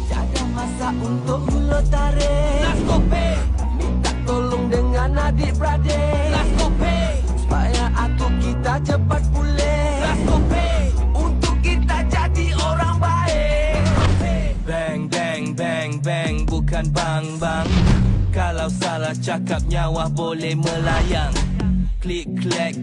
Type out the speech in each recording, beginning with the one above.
Tiada masa untuk mulut tarik. Minta tolong dengan adik-beradik. Supaya atuk kita cepat pulih. Untuk kita jadi orang baik. Bang, bang, bang, bang, bukan bang, bang. Kalau salah cakap nyawa boleh melayang. Klik, klek,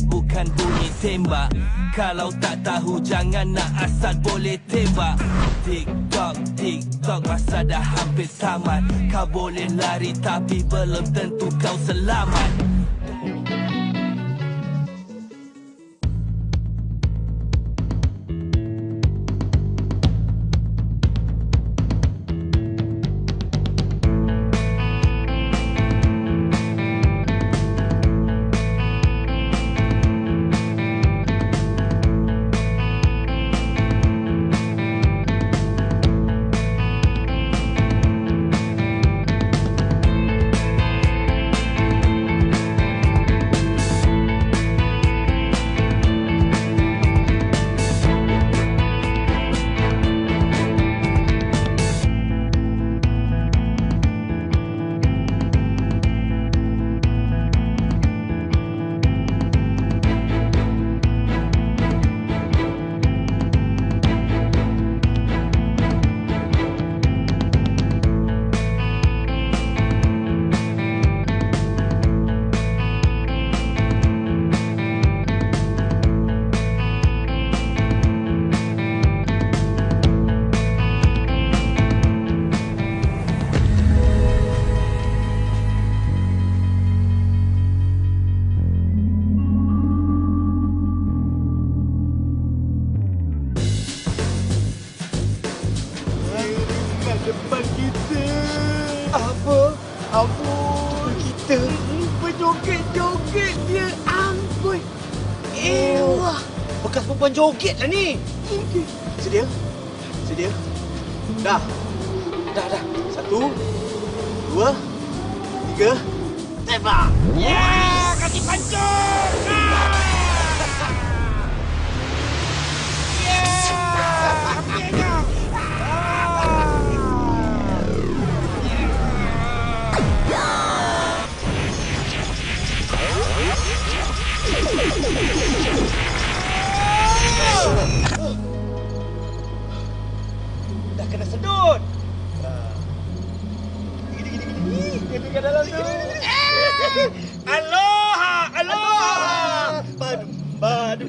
bukan bunyi tembak. Kalau tak tahu jangan nak asal boleh tembak. TikTok, masa dah hampir tamat. Kau boleh lari tapi belum tentu kau selamat. Depan kita. Apa? Depan kita. Berjoget-joget dia. Amboi. Wah. Bekas perempuan joget lah ni. Sedia? Sedia? Dah. Dah. 1, 2, 3. Tembak. Ya, kaki pancung. Ya, akhirnya. Dah kena sedut. Gini. Kat dalam tu. Aloha, aloha. Badu.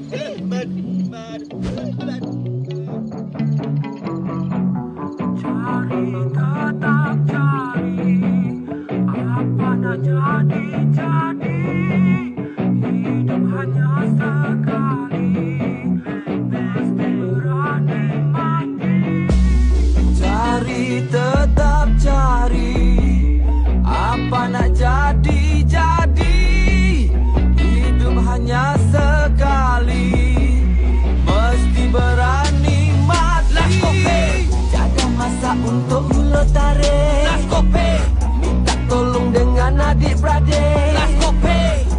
Cari, tetap cari. Apa nak jadi. Hidup hanya sekali. Mesti berani mati. Cari, tetap cari. Apa nak jadi. Hidup hanya sekali. Mesti berani mati. Tiada masa untuk mulut tarik. Minta tolong dengan adik-beradik.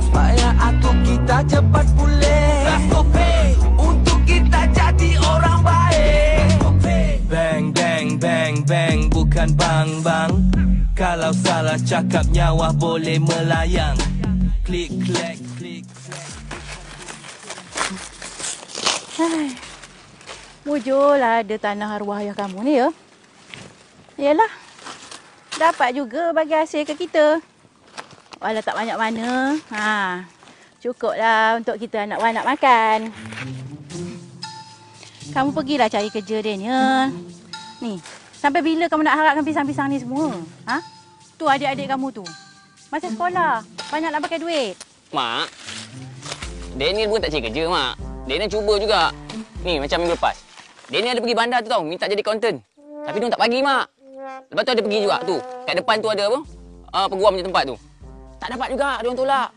Supaya atuk kita cepat pulih. Untuk kita jadi orang baik. Bang, bang, bang, bang, bukan bang, bang. Kalau salah cakap nyawa boleh melayang. Klik, klek. Mujurlah ada tanah arwah ayah kamu ni ya. Yalah. Dapat juga bagi hasil ke kita. Walau tak banyak mana. Cukuplah untuk kita anak-anak makan. Kamu pergilah cari kerja Daniel. Ni, sampai bila kamu nak harapkan pisang-pisang ni semua? Tu adik-adik kamu tu. Masih sekolah. Banyak nak pakai duit. Mak, Daniel pun tak cari kerja, Mak. Daniel cuba juga. Ni, macam minggu lepas. Daniel ada pergi bandar tu tau, minta jadi accountant. Tapi dia tak bagi, Mak. Lepas tu ada pergi juga tu. Kat depan tu ada apa? Peguam macam tempat tu. Tak dapat juga, dia orang tolak.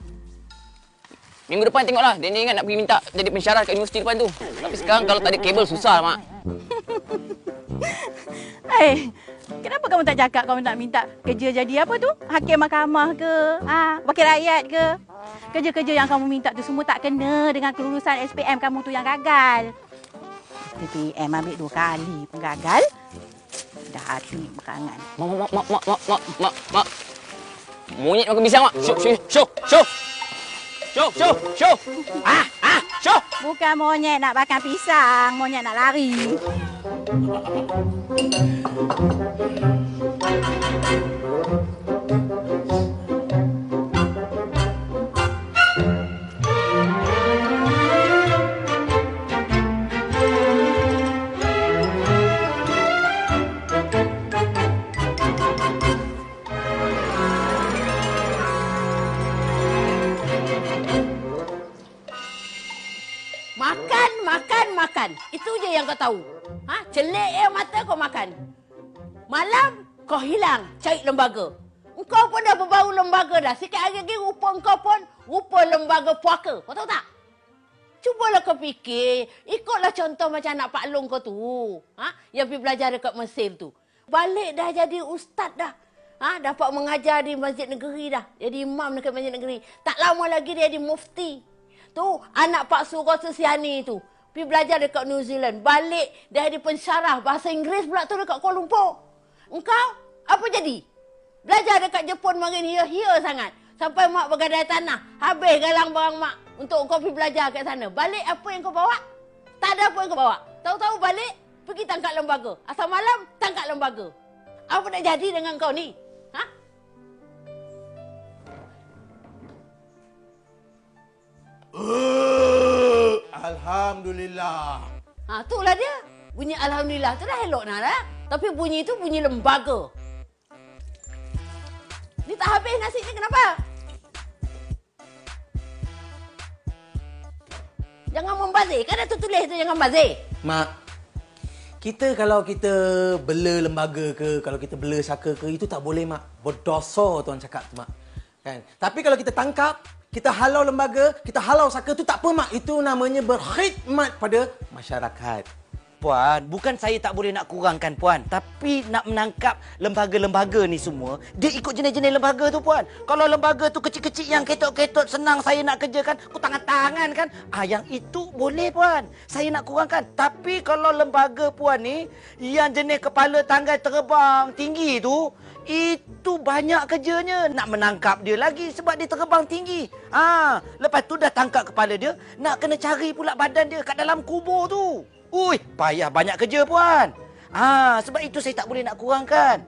Minggu depan tengoklah, Daniel ingat nak pergi minta jadi pensyarah kat universiti depan tu. Tapi sekarang kalau tak ada kabel, susah, Mak. Kenapa kamu tak cakap kamu nak minta kerja jadi apa tu? Hakim mahkamah ke? Wakil rakyat ke? Kerja-kerja yang kamu minta tu semua tak kena dengan kelulusan SPM kamu tu yang gagal. SPPM ambil 2 kali pun gagal. Dah hati bekarangan. Mak. Monyet makan pisang, Mak. Show. Show. Bukan monyet nak makan pisang, monyet nak lari. Makan. Itu je yang kau tahu. Celik mata kau makan. Malam kau hilang cari lembaga. Engkau pun dah berbau lembaga dah. Sikit hari lagi rupa engkau pun rupa lembaga puaka. Kau tahu tak? Cubalah kau fikir. Ikutlah contoh macam anak Pak Long kau tu. Yang pergi belajar dekat Mesir tu. Balik dah jadi ustaz dah. Dapat mengajar di masjid negeri dah. Jadi imam dekat masjid negeri. Tak lama lagi dia jadi mufti. Tu anak Pak Surah Sesiani tu. Pergi belajar dekat New Zealand. Balik dia jadi pensyarah bahasa Inggeris pula tu dekat Kuala Lumpur. Engkau apa jadi? Belajar dekat Jepun makin hia-hia sangat. Sampai mak bergadai tanah. Habis galang barang mak untuk kau pergi belajar kat sana. Balik apa yang kau bawa? Tak ada apa yang kau bawa. Tahu-tahu balik pergi tangkap lembaga. Asal malam tangkap lembaga. Apa nak jadi dengan kau ni? Alhamdulillah. Itulah dia. Bunyi Alhamdulillah tu dah elok dah. Tapi bunyi tu bunyi lembaga. Ni tak habis nasi ni kenapa? Jangan membazir. Kan ada tu tulis tu jangan bazir. Mak, kalau kita bela lembaga ke, kalau kita bela saka ke, itu tak boleh, Mak. Berdosa tuan cakap tu, Mak. Kan? Tapi kalau kita tangkap, kita halau lembaga, kita halau saka tu tak apa, Mak. Itu namanya berkhidmat pada masyarakat. Puan, bukan saya tak boleh nak kurangkan, Puan. Tapi nak menangkap lembaga-lembaga ni semua, dia ikut jenis-jenis lembaga tu, Puan. Kalau lembaga tu kecil-kecil yang ketot-ketot senang saya nak kerjakan, aku tangan-tangan kan. Yang itu boleh, Puan. Saya nak kurangkan. Tapi kalau lembaga, Puan ni, yang jenis kepala tanggai terbang tinggi tu, itu banyak kerjanya. Nak menangkap dia lagi sebab dia terbang tinggi. Lepas tu dah tangkap kepala dia, nak kena cari pula badan dia kat dalam kubur tu. Ui, payah banyak kerja, Puan. Sebab itu saya tak boleh nak kurangkan.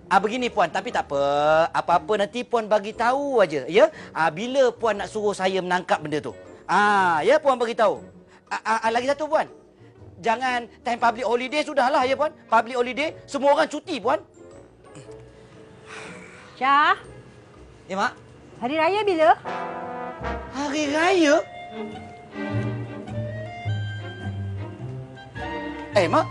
Begini, Puan. Tapi tak apa. Apa-apa nanti Puan bagi tahu aja, ya? Bila Puan nak suruh saya menangkap benda tu. Ya, Puan bagi tahu. Lagi satu, Puan. Jangan time public holiday sudahlah, ya, Puan. Public holiday, semua orang cuti, Puan. Syah, Ya, Mak. hari raya bila? Hari raya? Mak.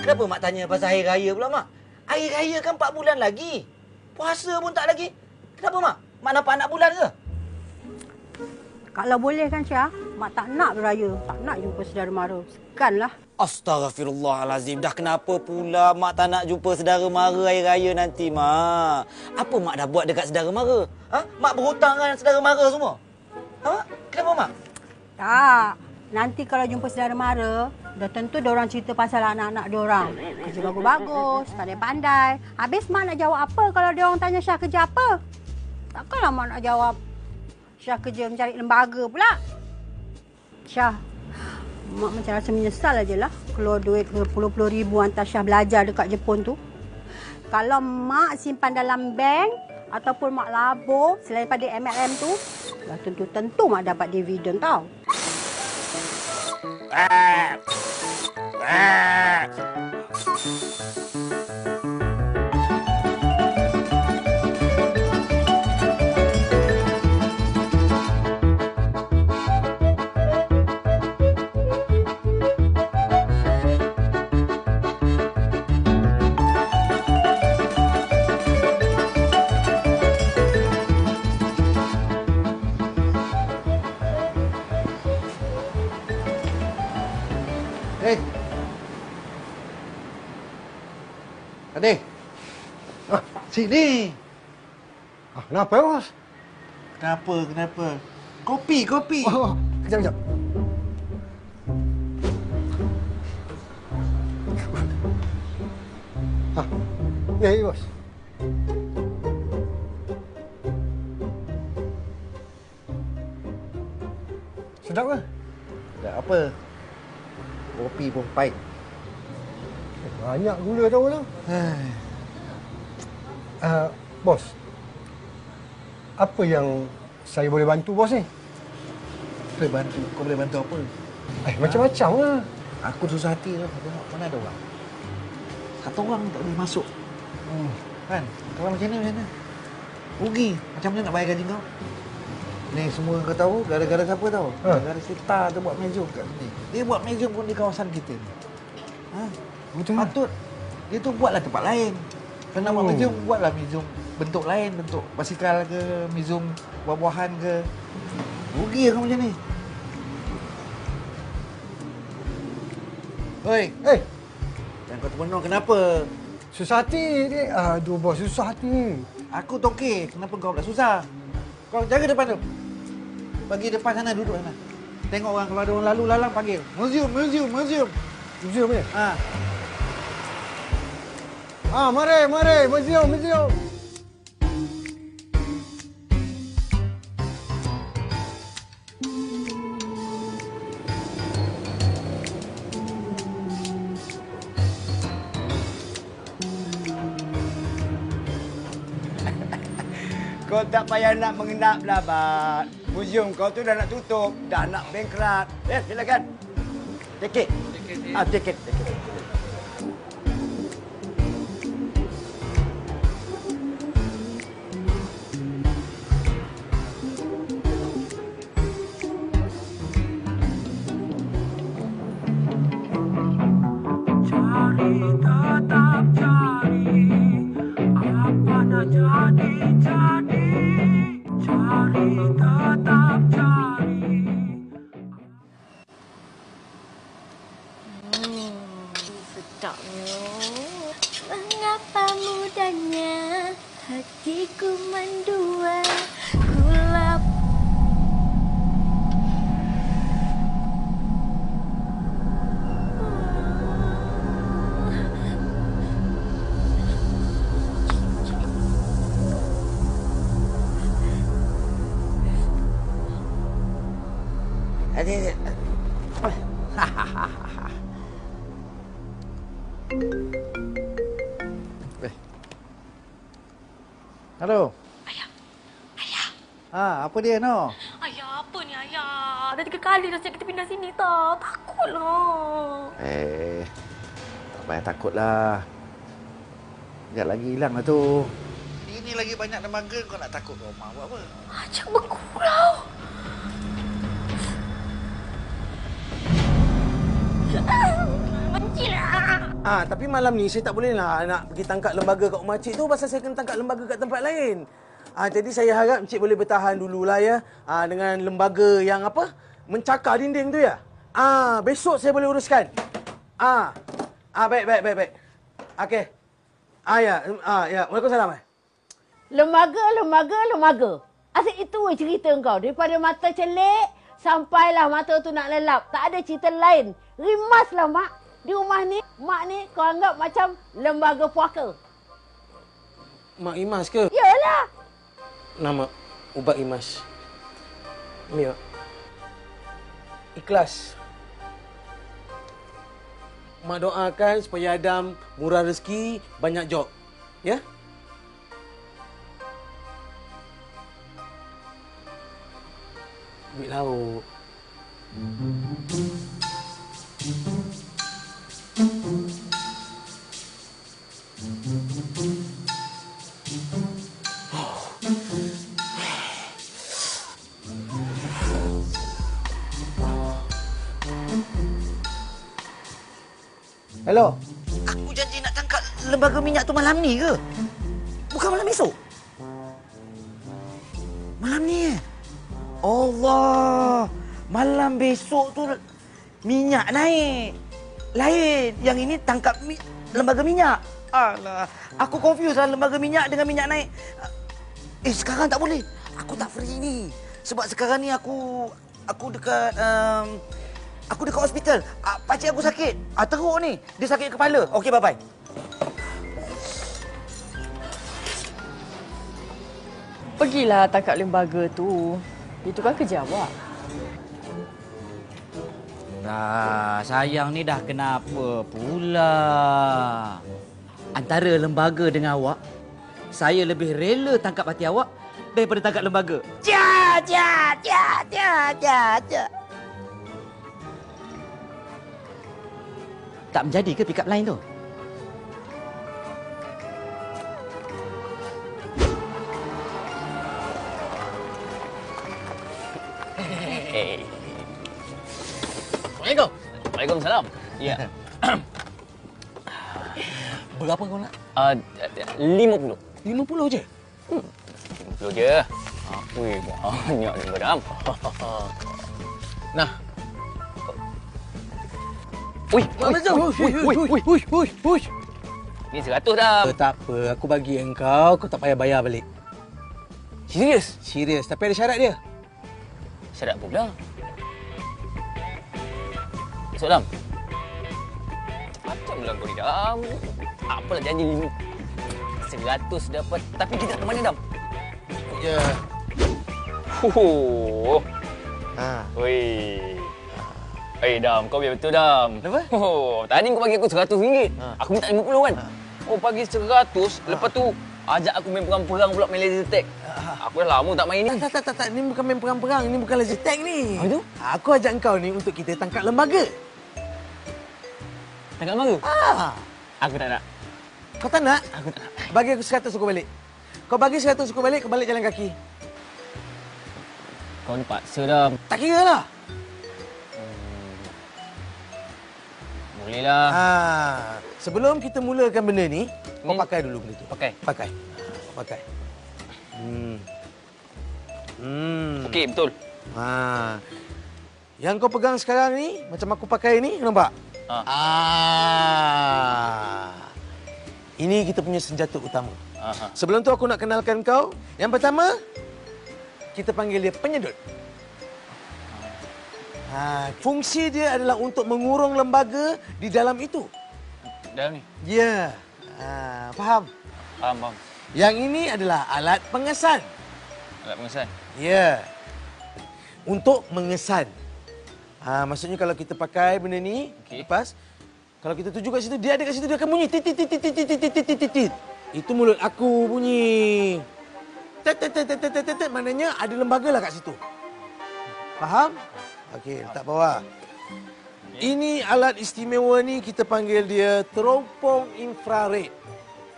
Kenapa Mak tanya pasal hari raya pula, Mak? Hari raya kan 4 bulan lagi. Puasa pun tak lagi. Kenapa, Mak? Mak nampak anak bulan ke? Kalau boleh kan, Syah, Mak tak nak beraya. Tak nak jumpa saudara mara. Sekanlah. Astaghfirullahalazim. Dah kenapa pula Mak tak nak jumpa saudara mara hari raya nanti, Mak? Apa Mak dah buat dekat saudara mara? Mak berhutang dengan saudara mara semua? Mak? Kenapa, Mak? Tak. Nanti kalau jumpa saudara mara, dah tentu diorang cerita pasal anak-anak diorang. Kerja bagus-bagus, pandai-pandai. Habis Mak nak jawab apa kalau diorang tanya Syah kerja apa? Takkanlah Mak nak jawab Syah kerja mencari lembaga pula. Syah, Mak macam rasa menyesal aje lah keluar duit berpuluh-puluh ribu hantar Syah belajar dekat Jepun tu. Kalau Mak simpan dalam bank ataupun Mak labur selain pada MLM tu, dah tentu Mak dapat dividen tau. Adik. Sini. Kenapa, Bos? Kenapa? Kopi. Kejap. Ya, bos. Sedap ke? Tak apa. Kopi pun pahit. Banyak gula tahu tu. Bos. Apa yang saya boleh bantu bos ni? Boleh bantu. Kau boleh bantu apa? Macam-macam lah. Aku susah hati tu. Tengok mana ada orang. Satu orang tak boleh masuk. Kan? Kalau macam ni macam mana? Rugi. Macam mana nak bayar gaji kau? Ni semua kau tahu gara-gara siapa tahu? Gara-gara Sita tu buat museum kat sini. Dia buat museum pun di kawasan kita ni. Betul. Patut dia tu buatlah tempat lain. Kalau nak buat museum, buatlah museum bentuk lain, bentuk basikal ke, museum buah-buahan ke. Rugi kau macam ni. Oi, jangan kau termenung, kenapa? Susah hati ni. Aduh bos, susah hati ni. Aku tu okey, kenapa kau pula susah? Kau jaga depan tu. Bagi depan sana, duduk sana. Tengok orang, kalau ada orang lalu lalang panggil. Museum. Museum ni? Mari, museum. Kau tak payah nak mengendap lah, Bat. Museum kau tu dah nak tutup. Dah nak bankrupt. Silakan. Tiket. Tiket. Cari, tetap cari. Apa nak jadi. Cari, tetap cari. Sedapnya. Mengapa mudahnya hatiku mendua. Kulap. Halo. Ayah. Apa dia no? Ayah, apa ni ayah? Dah 3 kali dah sejak kita pindah sini tau. Takutlah. Tak payah takutlah. Sekejap lagi hilang lah tu. Ini lagi banyak lembaga, kau nak takut rumah buat apa? Macam bergurau. Tapi malam ni saya tak boleh lah nak pergi tangkap lembaga kat rumah cik tu pasal saya kena tangkap lembaga kat tempat lain. Jadi saya harap cik boleh bertahan dululah ya. Dengan lembaga yang apa? Mencakar dinding tu ya. Besok saya boleh uruskan. Baik. Okey. Ya. Waalaikumsalam. Lembaga. Asyik itu cerita kau. Daripada mata celik sampailah mata tu nak lelap. Tak ada cerita lain. Rimaslah mak. Di rumah ni, mak ni kau anggap macam lembaga puaka. Mak Imas ke? Yalah. Nama ubat Imas. Ni mak. Ikhlas. Mak doakan supaya Adam murah rezeki, banyak job. Ya? Duit lauk. Hello. Aku janji nak tangkap lembaga minyak tu malam ni ke? Bukan malam esok. Malam ni. Allah. Malam besok tu minyak naik. Lain. Yang ini tangkap lembaga minyak. Alah. Aku confuse lah lembaga minyak dengan minyak naik. Sekarang tak boleh. Aku tak free ni. Sebab sekarang ni aku dekat aku dekat hospital. Pakcik aku sakit. Teruk ni. Dia sakit kepala. Okey, bye-bye. Pergilah tangkap lembaga tu. Itu kan kerja awak. Nah, sayang ni dah kenapa pula? Antara lembaga dengan awak, saya lebih rela tangkap hati awak daripada tangkap lembaga. Ja. Tak menjadi ke pick up line tu? Assalamualaikum. Waalaikumsalam. Ya. Berapa kau nak? 50. 50 je? 50 je. Wih, banyak ni Madam. Nah. Wih, Wih. Ni 100 dah. Tak apa, aku bagi engkau, kau tak payah bayar balik. Serius? Serius, tapi ada syarat dia. Syarat apa pula? Soalam. Macam bilang kau ni, Dam. Apalah janji 100 dapat. Tapi kita nak ke mana, Dam? Ya. Wih. Dam, kau biar betul, Dam. Kenapa? Tadi kau bagi aku RM100. Aku minta 50 kan? Oh, bagi 100. Lepas tu, ajak aku main perang-perang pula main laser tag. Aku dah lama tak main ni. Tak. Ni bukan main perang-perang. Ni bukan laser tag ni. Apa tu? Aku ajak engkau ni untuk kita tangkap lembaga. Tangkap lembaga? Aku tak nak. Kau tak nak? Aku tak nak. Bagi aku 100 aku balik. Kau bagi 100 aku balik, kau balik jalan kaki. Kau ni paksa, Dam. Tak kira lah. Bolehlah. Sebelum kita mulakan benda ni, kau pakai dulu benda tu. Pakai? Pakai. Okey, betul. Yang kau pegang sekarang ni, macam aku pakai ni, nampak? Ini kita punya senjata utama. Sebelum tu aku nak kenalkan kau. Yang pertama, kita panggil dia penyedut. Fungsi dia adalah untuk mengurung lembaga di dalam itu. Dalam ni? Ya. Faham? Faham. Yang ini adalah alat pengesan. Alat pengesan? Ya. Untuk mengesan. Maksudnya kalau kita pakai benda ni, lepas, kalau kita tuju kat situ, dia ada kat situ, dia akan bunyi. Tit. Itu mulut aku bunyi. Tit. Maknanya ada lembaga lah kat situ. Faham? Okey, letak bawah. Ini alat istimewa ni kita panggil dia teropong infrared.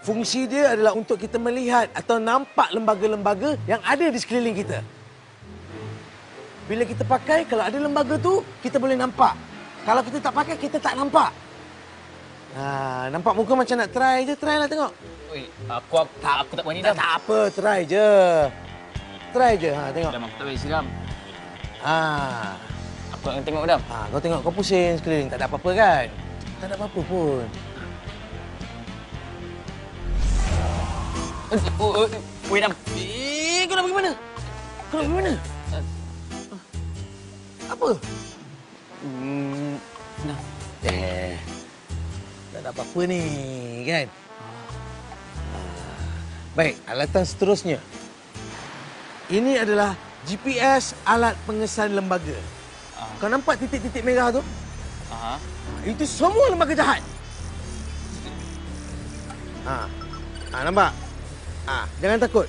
Fungsi dia adalah untuk kita melihat atau nampak lembaga-lembaga yang ada di sekeliling kita. Bila kita pakai, kalau ada lembaga tu, kita boleh nampak. Kalau kita tak pakai, kita tak nampak. Nampak muka macam nak try je, try lah tengok. Oi, aku tak berani, Dam. Tak apa, try je. Try je, tengok. Dam, aku tak berani, Dam. Aku nak tengok, Dam. Kau tengok, kau pusing sekeliling. Tak ada apa-apa kan? Tak ada apa-apa pun. Weh, Dam. Kau nak pergi mana? Apa? Nah. Tak ada apa-apa ni, kan? Baik, alatan seterusnya. Ini adalah GPS alat pengesan lembaga. Kau nampak titik-titik merah tu? Itu semua lembaga jahat. Nampak? Jangan takut.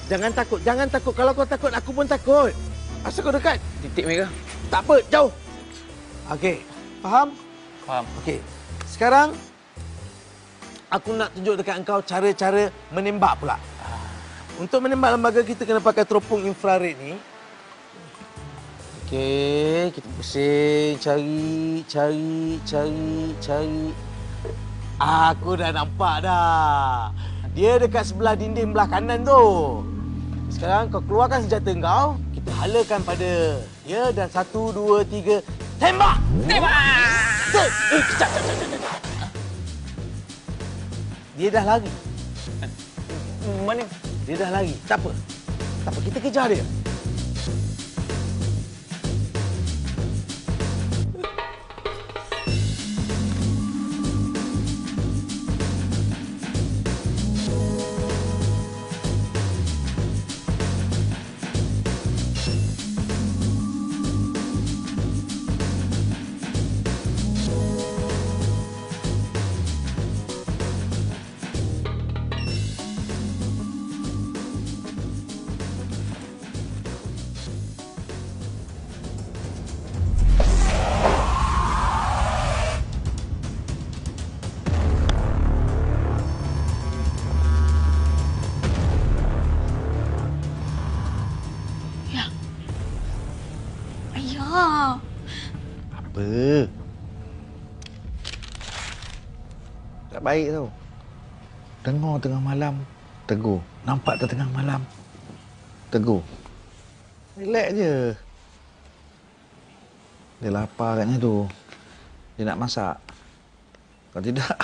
Jangan takut. Kalau kau takut, aku pun takut. Asal kau dekat? Titik merah. Tak apa, jauh. Okey, faham? Faham. Okey. Sekarang aku nak tunjuk dekat engkau cara-cara menembak pula. Untuk menembak lembaga kita kena pakai teropong infrared ni. Okey, kita pusing, cari. Aku dah nampak dah. Dia dekat sebelah dinding belah kanan tu. Sekarang kau keluarkan senjata kau, kita halakan pada dia dan 1 2 3 tembak. Kejap. Dia dah lari. Mana? Dia dah lari. Tak apa, kita kejar dia. Tak baik tau. Dengar tengah malam, tegur. Nampak tak tengah malam, tegur. Relax je. Dia lapar katnya tu. Dia nak masak. Kalau tidak,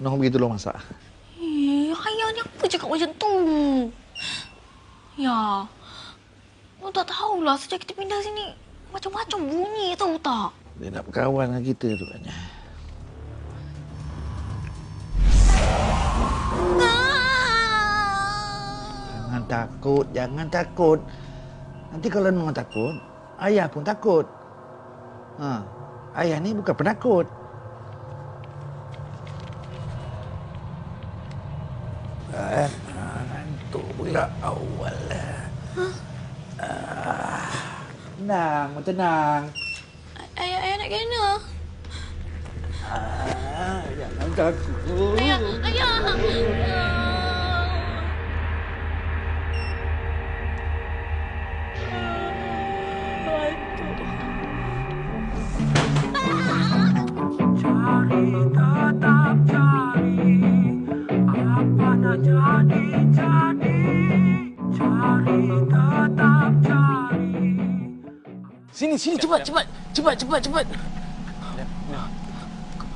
Noh pergi tolong masak. Ayah ni apa cakap macam tu? Ya, Noh tak tahulah sejak kita pindah sini. Macam-macam bunyi tahu tak? Dia nak berkawan dengan kita tu katnya. Jangan takut, jangan takut. Nanti kalau Noh takut, ayah pun takut. Ayah ni bukan penakut. Ngantuk pula awal. Tenang, tenang. Ayah nak kena. Jangan takut. Ayah. Sini, cepat.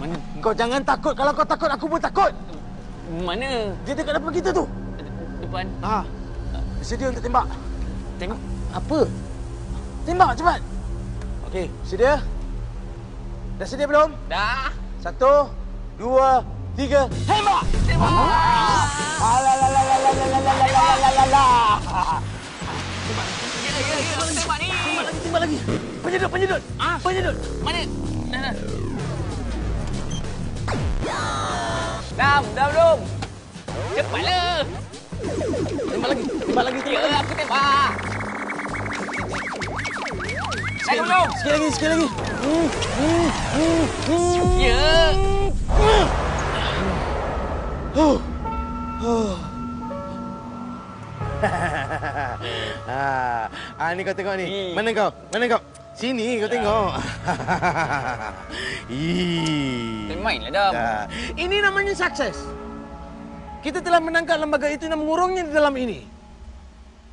Mana? Kau jangan takut. Kalau kau takut, aku pun takut. Mana? Dia dekat depan kita tu. Depan. Sedia untuk tembak. Tembak? Apa? Tembak, cepat. Okey, sedia? Dah sedia belum? Dah. 1, 2, 3, tembak! Tembak! Tembak ni. Tembak lagi. Penyedut. Penyedut. Mana? Dah belum? Cepatlah. Tembak lagi. Ya, aku tembak. Dah belum? Sikit lagi. Ya. Ni kau tengok ni. Mana kau? Sini kau tengok. Mainlah dah. Ini namanya sukses. Kita telah menangkap lembaga itu dan mengurungnya di dalam ini.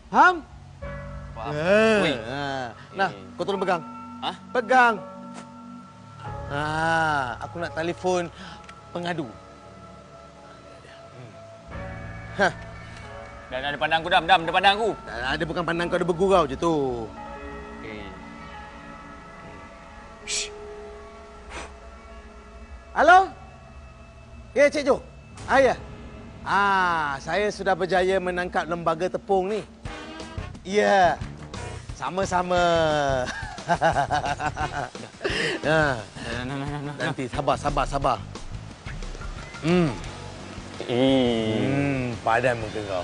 Faham? Nah, kau tolong pegang. Pegang. Aku nak telefon pengadu. Dah ada pandang aku, Dam. Ada pandang aku. Ada bukan pandang kau, ada bergurau je tu. Halo? Ya, Cik Jo. Ya. Saya sudah berjaya menangkap lembaga tepung ni. Ya. Sama-sama. Nanti sabar. Padan muka kau.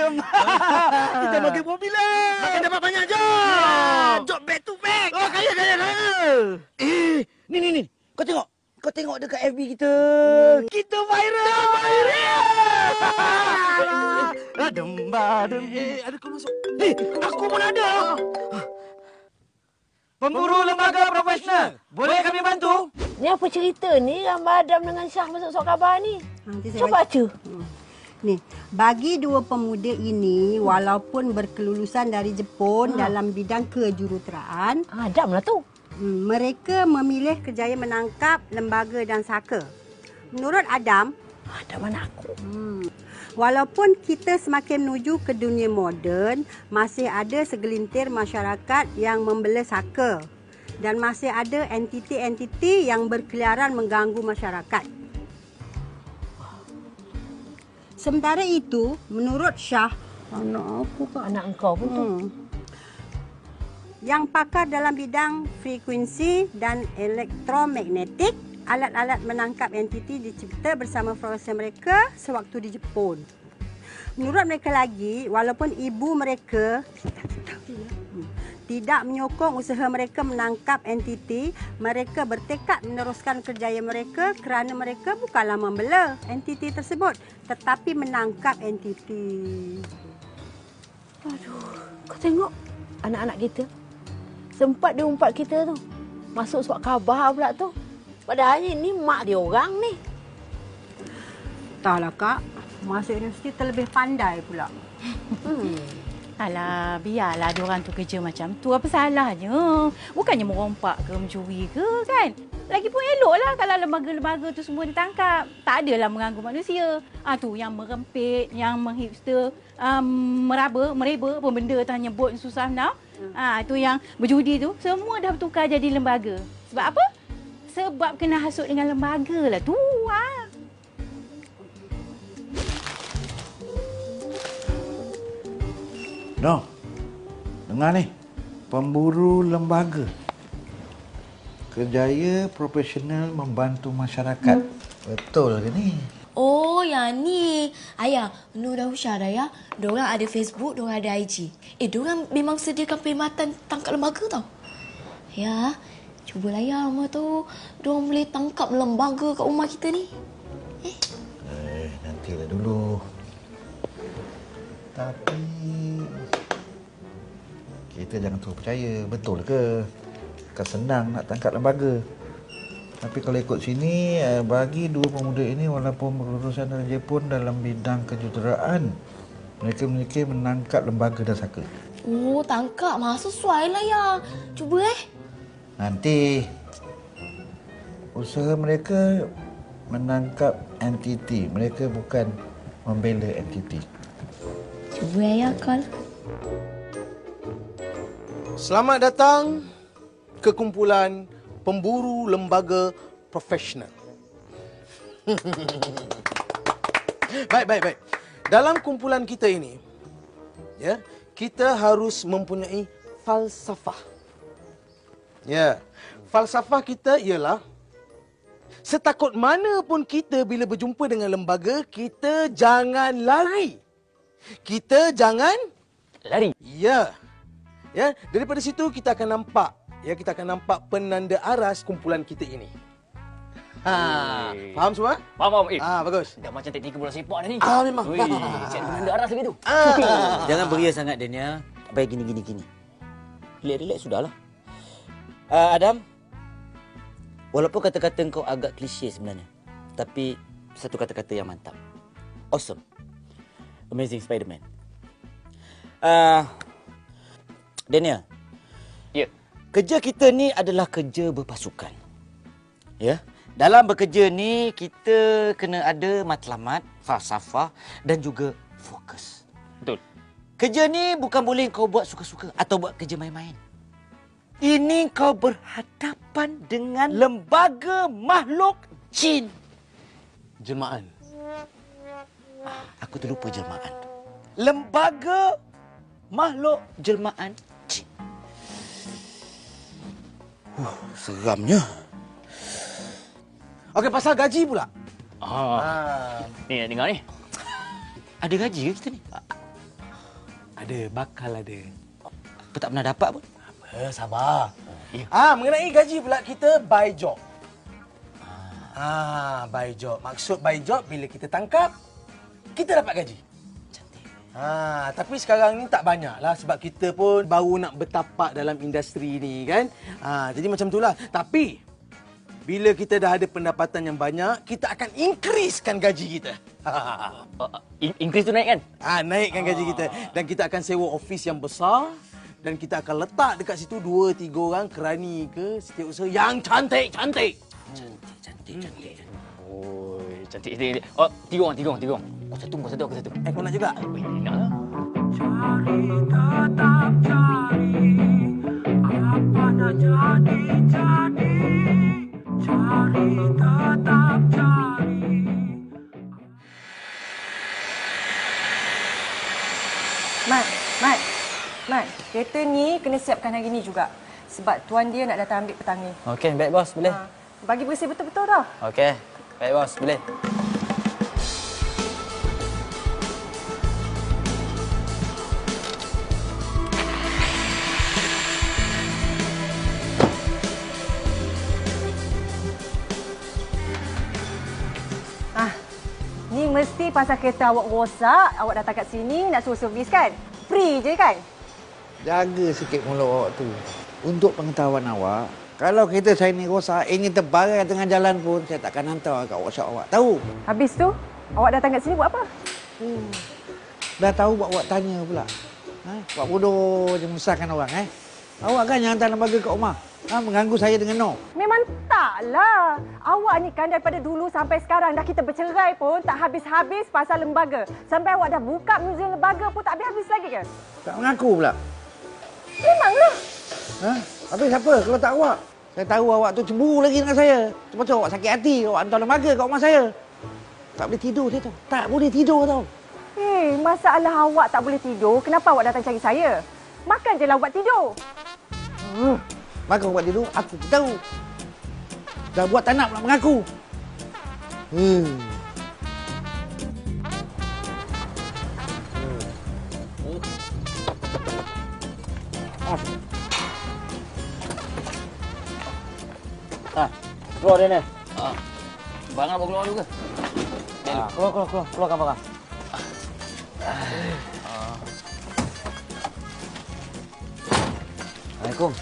Jom. Kita makan mobil lah. Makan dapat banyak, jom. Jom back to back. Oh, kaya. Ni. Kau tengok dekat FB kita. Kita viral. Ada kau masuk. Aku pun ada. Pemburu lembaga profesional. Boleh kami bantu? Ni apa cerita ni gambar Adam dengan Syah masuk surat khabar ni? Nanti saya Cuba baca. Ni, bagi dua pemuda ini walaupun berkelulusan dari Jepun dalam bidang kejuruteraan, Adam lah tu. Mereka memilih kerjaya menangkap lembaga dan saka. Menurut Adam, Adam anak aku. Walaupun kita semakin menuju ke dunia moden, masih ada segelintir masyarakat yang membela saka dan masih ada entiti-entiti yang berkeliaran mengganggu masyarakat. Sementara itu, menurut Syah, Anak aku kan anak engkau pun tu. Yang pakar dalam bidang frekuensi dan elektromagnetik, alat-alat menangkap entiti dicipta bersama profesor mereka sewaktu di Jepun. Menurut mereka lagi, walaupun ibu mereka tidak menyokong usaha mereka menangkap entiti, mereka bertekad meneruskan kerjaya mereka kerana mereka bukanlah membela entiti tersebut, tetapi menangkap entiti. Aduh, kau tengok anak-anak kita. Sempat dia umpat kita tu. Masuk surat khabar pula tu. Padahal ni mak dia orang ni. Entahlah Kak, masuk universiti terlebih pandai pula. Alah, biarlah diorang tu kerja macam tu. Apa salahnya? Bukannya merompak ke, mencuri ke, kan? Lagipun eloklah kalau lembaga-lembaga tu semua ditangkap. Tak adalah mengganggu manusia. Tu yang merempit, yang menghipster, mereba apa benda tu hanya bot susah now. Tu yang berjudi tu, semua dah bertukar jadi lembaga. Sebab apa? Sebab kena hasut dengan lembaga lah tu. No, dengar ni. Pemburu lembaga. Kerjaya profesional membantu masyarakat. Betul ke ni? Oh, yang ni. Ayah, Nur dah husyar dah ya. Diorang ada Facebook, diorang ada IG. Diorang memang sediakan perkhidmatan tangkap lembaga tau. Ya, cubalah ya lama tu. Diorang boleh tangkap lembaga kat rumah kita ni. Nantilah dulu. Tapi kita jangan terus percaya. Betul ke? Kan senang nak tangkap lembaga. Tapi kalau ikut sini, bagi dua pemuda ini walaupun berlulusan dari Jepun dalam bidang kejuruteraan, mereka memiliki menangkap lembaga dan saka. Oh, tangkap. Sesuai lah ya. Cuba Nanti usaha mereka menangkap entiti. Mereka bukan membela entiti. Cuba ya, Kal. Selamat datang ke kumpulan pemburu lembaga profesional. Baik. Dalam kumpulan kita ini, ya, kita harus mempunyai falsafah. Ya, falsafah kita ialah setakut mana pun kita bila berjumpa dengan lembaga, kita jangan lari. Kita jangan lari. Ya. Ya, daripada situ kita akan nampak, kita akan nampak penanda aras kumpulan kita ini. Faham semua? Faham. Bagus. Dah macam teknik bola sepak dah ni. Memang. Cik penanda aras lagi tu. Jangan beria sangat, Dania. Baik gini. Relax sudahlah. Adam, walaupun kata-kata kau agak klise sebenarnya, tapi satu kata-kata yang mantap. Awesome. Amazing Spider-Man. Daniel. Ya. Kerja kita ni adalah kerja berpasukan. Ya. Dalam bekerja ni, kita kena ada matlamat, falsafah dan juga fokus. Betul. Kerja ni bukan boleh kau buat suka-suka atau buat kerja main-main. Ini kau berhadapan dengan lembaga makhluk jin. Jelmaan. Aku terlupa jelmaan. Lembaga makhluk jelmaan jin. Seramnya. Okey, pasal gaji pula. Ni dengar ni. Ada gaji ke kita ni? ada, bakal ada. Aku tak pernah dapat pun. Apa, sabar. Mengenai gaji pula, kita by job. By job. Maksud by job, bila kita tangkap, kita dapat gaji. Cantik. Tapi sekarang ni tak banyak lah sebab kita pun baru nak bertapak dalam industri ni kan. Jadi macam itulah. Tapi, bila kita dah ada pendapatan yang banyak, kita akan increasekan gaji kita. Increase tu naik kan? Naikkan gaji kita. Dan kita akan sewa office yang besar. Dan kita akan letak dekat situ 2-3 orang kerani ke setiausaha yang cantik-cantik. Cantik. Oi, cantik. Oh, 3 orang. Kau satu, aku satu. Kau nak juga? Nak lah. Cari, tetap cari. Apa nak jadi. Cari, tetap cari. Mat, kereta ni kena siapkan hari ni juga. Sebab tuan dia nak datang ambil petang ni. Okey, baik bos, boleh. Bagi bersih betul-betul tau. Okey, baik bos, boleh. Ni mesti pasal kereta awak rosak, awak datang kat sini nak suruh servis kan? Free je kan? Jaga sikit mulut awak tu. Untuk pengetahuan awak, kalau kereta saya ni rosak, ini terbarai tengah jalan pun, saya takkan hantar kat workshop awak. Tahu? Habis tu, awak datang kat sini buat apa? Dah tahu buat awak tanya pula. Buat bodoh je menyusahkan orang. Awak kan yang hantar lembaga kat rumah. Mengganggu saya dengan no. Memang taklah. Awak ni kan daripada dulu sampai sekarang dah kita bercerai pun tak habis-habis pasal lembaga. Sampai awak dah buka muzium lembaga pun tak habis-habis lagi ke? Tak mengaku pula. Memanglah. Habis apa kalau tak awak? Saya tahu awak tu cemburu lagi dengan saya. Lepas tu awak sakit hati, awak hantar lembaga kat rumah saya. Tak boleh tidur dia tu. Tak boleh tidur tau. Masalah awak tak boleh tidur, kenapa awak datang cari saya? Makan je lah buat tidur. Makan buat tidur, aku tahu. Dah buat tak nak pula mengaku. Keluar dia ni. Barang apa keluar dulu ke? Keluarkan barang. Assalamualaikum.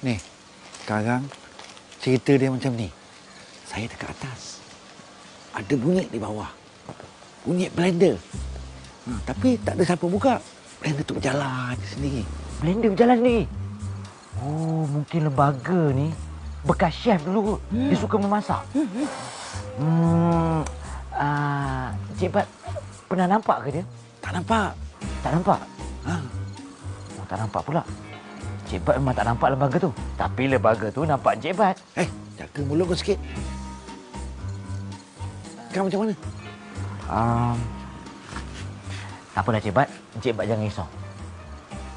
Ni, sekarang cerita dia macam ni. Saya dekat atas. Ada bunyi di bawah. Bunyi blender. Tapi tak ada siapa buka. Blender tu berjalan sendiri. Blender berjalan sendiri? Oh, mungkin lembaga ni bekas chef dulu. Dia suka memasak. Cik Bat pernah nampak ke dia? Tak nampak. Tak nampak? Tak nampak pula. Cik Bat memang tak nampak lembaga tu. Tapi lembaga tu nampak Cik Bat. Jaga mulut kau sikit. Kau macam mana? Tak apalah Cik Bat. Cik Bat jangan risau.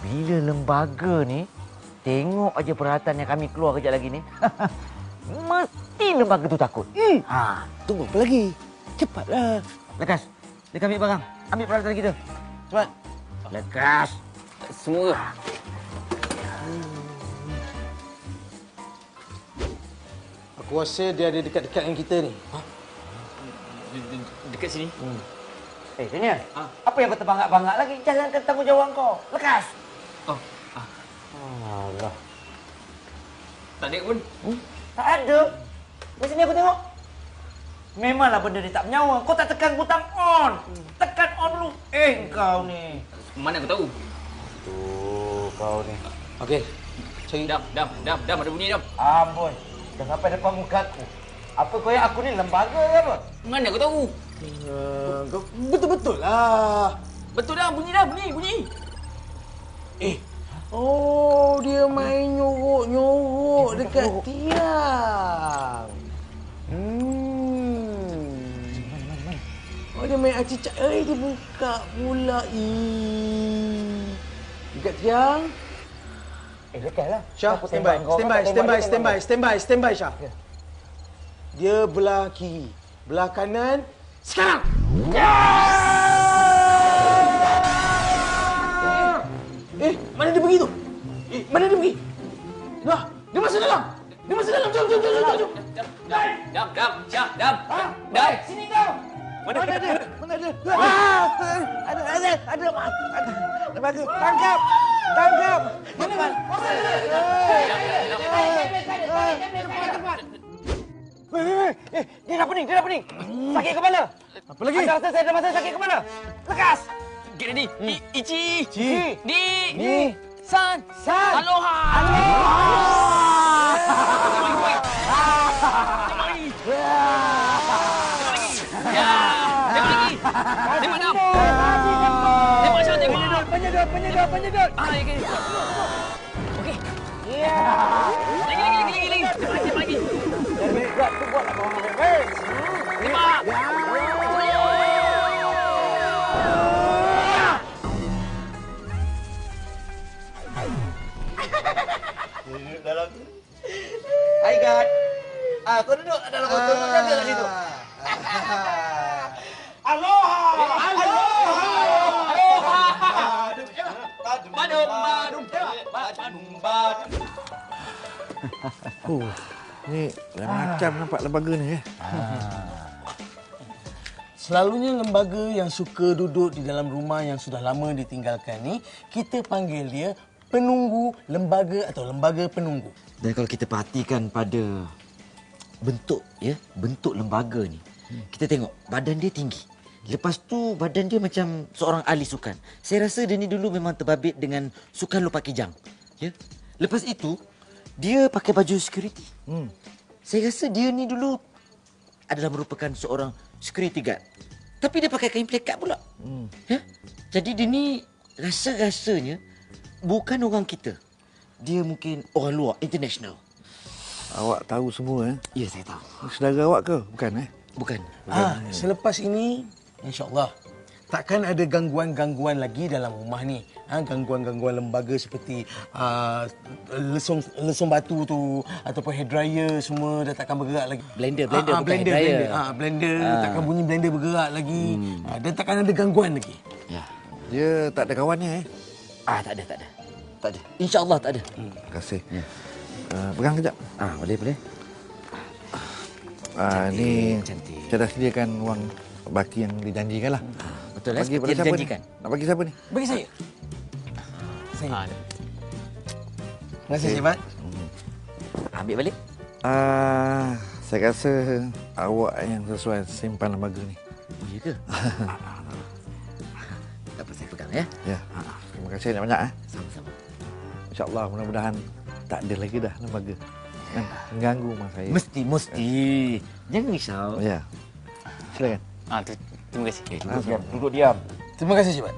Bila lembaga ni tengok aja peralatan yang kami keluar kejap lagi ni, mesti lembaga tu takut. Tunggu apa lagi? Cepatlah. Lekas. Dia ambil barang. Ambil peralatan kita. Cepat. Lekas. Semua. Aku rasa dia ada dekat-dekat dengan kita ni. Dekat sini? Sini. Apa yang kau terbangak-bangak lagi? Jalankan tanggungjawab kau. Lekas. Allah. Tak ada pun? Tak ada. Di sini aku tengok. Memanglah benda ni tak menyawa. Kau tak tekan butang on. Tekan on dulu. Kau ni. Mana aku tahu? Kau ni. Okey. Cari. Dam. Ada bunyi, Dam. Amboi. Dah sampai depan muka aku. Apa kau yang aku ni lembaga ke apa? Mana aku tahu? Betul-betul lah. Betul dah, bunyi. Oh, dia main nyorok-nyorok dekat tiang. Oh, dia main acicak. Dia buka pula. Dekat tiang. Lekaslah. Syah, standby, Syah. Dia belah kiri. Belah kanan. Sekarang! Mana dia pergi tu? Mana dia pergi? Dah, dia masuk dalam. Dia masuk dalam. Jom. Dam. Sini kau. Mana dia? Ada. Lembaga. Tangkap. Cepat. Dia dah pening. Sakit kepala. Apa lagi? Anda rasa saya dah masa sakit kepala. Lekas. Get ready. Ichi. Ni. Di. San. Aloha. Tembak lagi. Tembak Dam. Tembak Syah, tembak. Penyedot. Okey. Ya. Lagi. Tembak lagi. Berat tu buat apa orang lain. Tembak. Duduk dalam tu. Hai God. Kau duduk dalam motor tu jaga kat situ. Aloha. Ni macam nampak lembaga ni ya. Selalunya lembaga yang suka duduk di dalam rumah yang sudah lama ditinggalkan ni, kita panggil dia penunggu lembaga atau lembaga penunggu. Dan kalau kita perhatikan pada bentuk lembaga ni, kita tengok badan dia tinggi. Lepas tu badan dia macam seorang ahli sukan. Saya rasa dia ni dulu memang terbabit dengan sukan lupa kijang. Ya. Lepas itu dia pakai baju security. Saya rasa dia ni dulu adalah merupakan seorang security guard. Tapi dia pakai kain plekat pula. Ya. Jadi dia ni rasa-rasanya bukan orang kita. Dia mungkin orang luar, international. Awak tahu semua Ya, saya tahu. Saudara awak ke? Bukan Bukan. Selepas ini, insya-Allah takkan ada gangguan-gangguan lagi dalam rumah ni. Gangguan-gangguan lembaga seperti lesung batu tu ataupun hair dryer semua dah takkan bergerak lagi. Blender Blender takkan bunyi blender bergerak lagi. Dan takkan ada gangguan lagi. Ya. Dia tak ada kawannya Tak ada. Insya-Allah tak ada. Terima kasih. Ya. Pegang kejap. Boleh. Ni cantik. saya dah sediakan wang baki yang dijanjikan lah. Betul Bagi pada siapa ni? Nak bagi siapa ni? Bagi saya. Terima kasih, Cibat. Ambil balik. Saya rasa awak yang sesuai simpan lembaga ni. Ya ke? Tak apa, saya pegang ya. Ya. Terima kasih banyak. Sama-sama. InsyaAllah mudah-mudahan tak ada lagi dah lembaga. Kan mengganggu rumah saya. Mesti. Jangan risau. Ya. Silakan. Terima kasih. Duduk diam. Terima kasih, Cibat.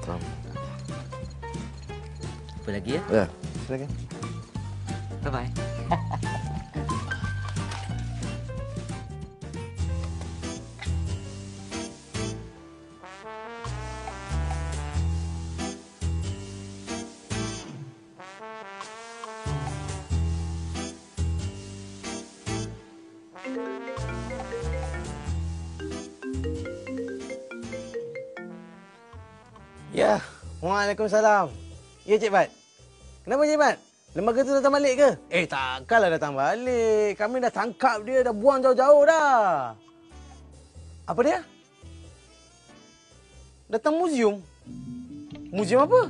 Apa lagi ya? Ya. Silakan. Bye-bye. Ya, Waalaikumsalam. Ya, Cik Bat. Kenapa, Cik Bat? Lembaga tu datang balik ke? Takkanlah datang balik. Kami dah tangkap dia, dah buang jauh-jauh dah. Apa dia? Datang muzium? Muzium apa?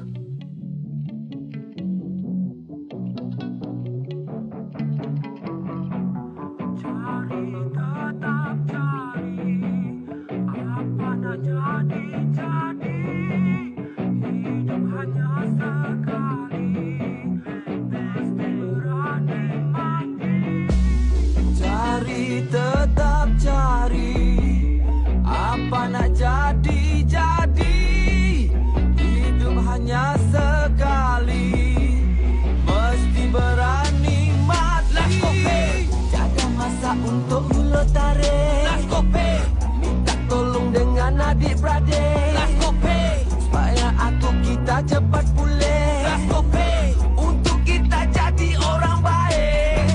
Tetap cari apa nak jadi hidup hanya sekali mesti berani mati jaga masa untuk mulut tarik minta tolong dengan adik-beradik supaya atuk kita cepat pulih untuk kita jadi orang baik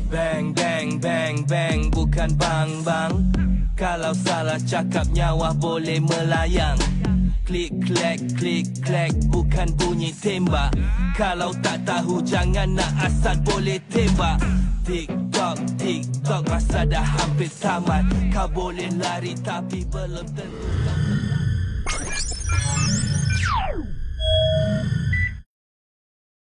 bang bang bang bang bukan bang bang Kalau salah cakap nyawa boleh melayang. Klik, klek, bukan bunyi tembak. Kalau tak tahu jangan nak asal boleh tembak. TikTok, masa dah hampir tamat. Kau boleh lari tapi belum tentu kau